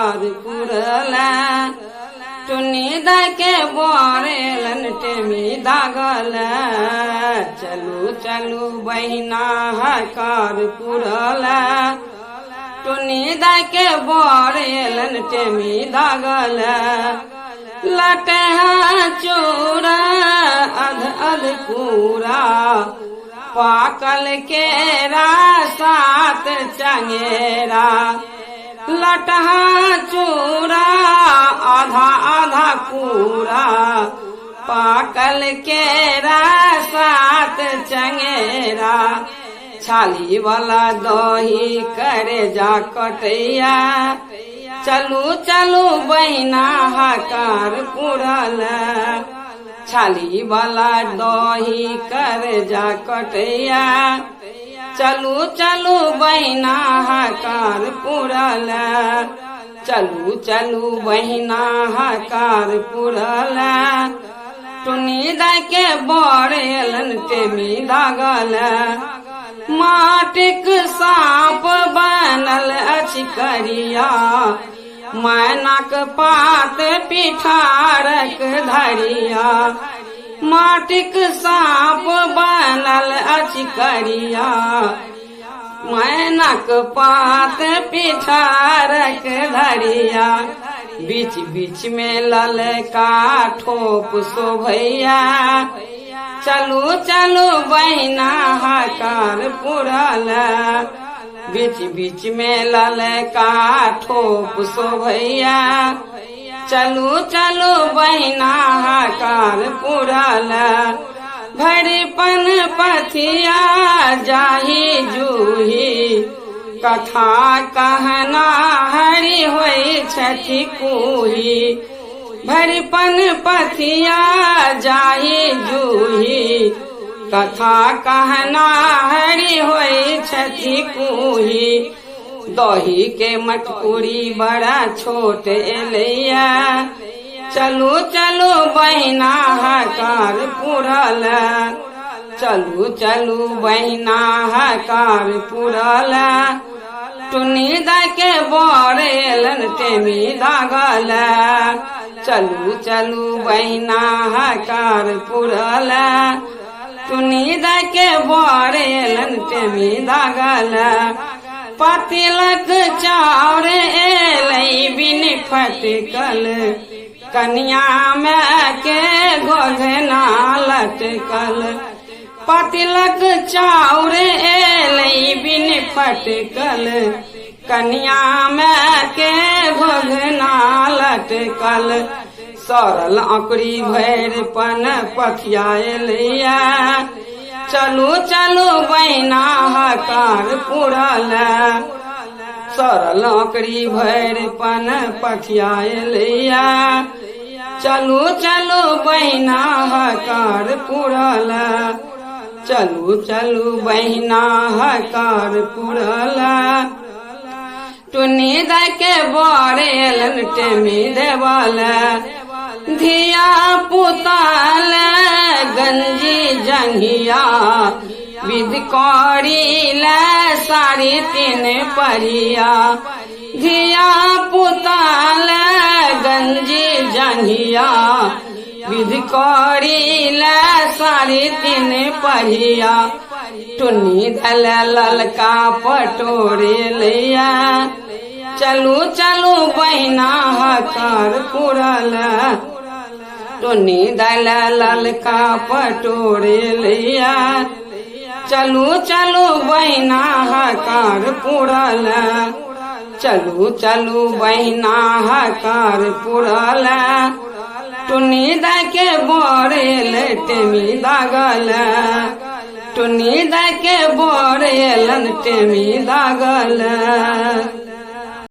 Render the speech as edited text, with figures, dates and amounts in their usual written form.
हकार पुरला टुनी दा के बोरेलन टेमी दागल चलू चलू बहिना हकार पुरला टुनी दा के बोरेलन टेमी दागल लटे चूरा अध अध पूरा पाकल केरा सात चंगेरा लटहा चूरा आधा आधा पूरा पाकल केरा सात चंगेरा छाली वाला दही करे जा कटैया चलू चलू बहिना हकार पुरल छाली वाला दही कर जा कटैया चलू चलू बहिना हकार पुरल चलू चलू बहिना हकार पुरल टुनी दा के बोरेलन टेमी दागल माटिक सांप बनल अछि करिया मैनाक पात पिठारक धरिया माटिक सांप बनल अछि करिया मैनाक पात पिठारक धरिया बीच बीच में ललका ठोप शोभैया चलू चलू बहिना हकार पुरल बीच बीच में ललका ठोप शोभैया चलू चलू बहिना हकार पुरल भरिपन पथिया जाही जूही कथा कहना हरि होई छठी कूही भरिपन पथिया जाही जूही कथा कहना हरि होई छठी कूही दही के मटकुरी बड़ा छोट एलैया चलू चलू बहिना हकार पुरल चलू चलू बहिना हकार पुरल टुनी दा के बोरेलन टेमी दागल चलू चलू बहिना हकार पुरल टुनी दा के बोरेलन टेमी दागल पतिलक चाउर एलै बिन फटकल कन्या में के घोघना लटकल पतिलक चाउर एलै बिन फटकल कन्या में के घोघना लटकल सरल अकड़ी भैरपन पथिया एलैया चलू चलू बहिना हकार पुरल सरल अकड़ी भैरपन पथिया एलैया चलू चलू बहिना हकार पुरल चलू चलू बहिना हकार पुरल टुनी दा के बोरेलन टेमी देवल धिया पुताल गंजी जंघिया विध कौड़ी ले साड़ी तीन परिया धिया पुताल गंजी जंघिया विध कौड़ी ले साड़ी तीन परिया टुनी धल ललका पटोरे लिया चलू चलू बहिना हकार पुरल टुनी धल ललका पटोरे लिया चलू चलू बहिना हकार पुरल चलू चलू बहिना हकार पुरल टुनी दा के बोरेल टेमी दागल टुनी दा के बोरेलन टेमी दागल।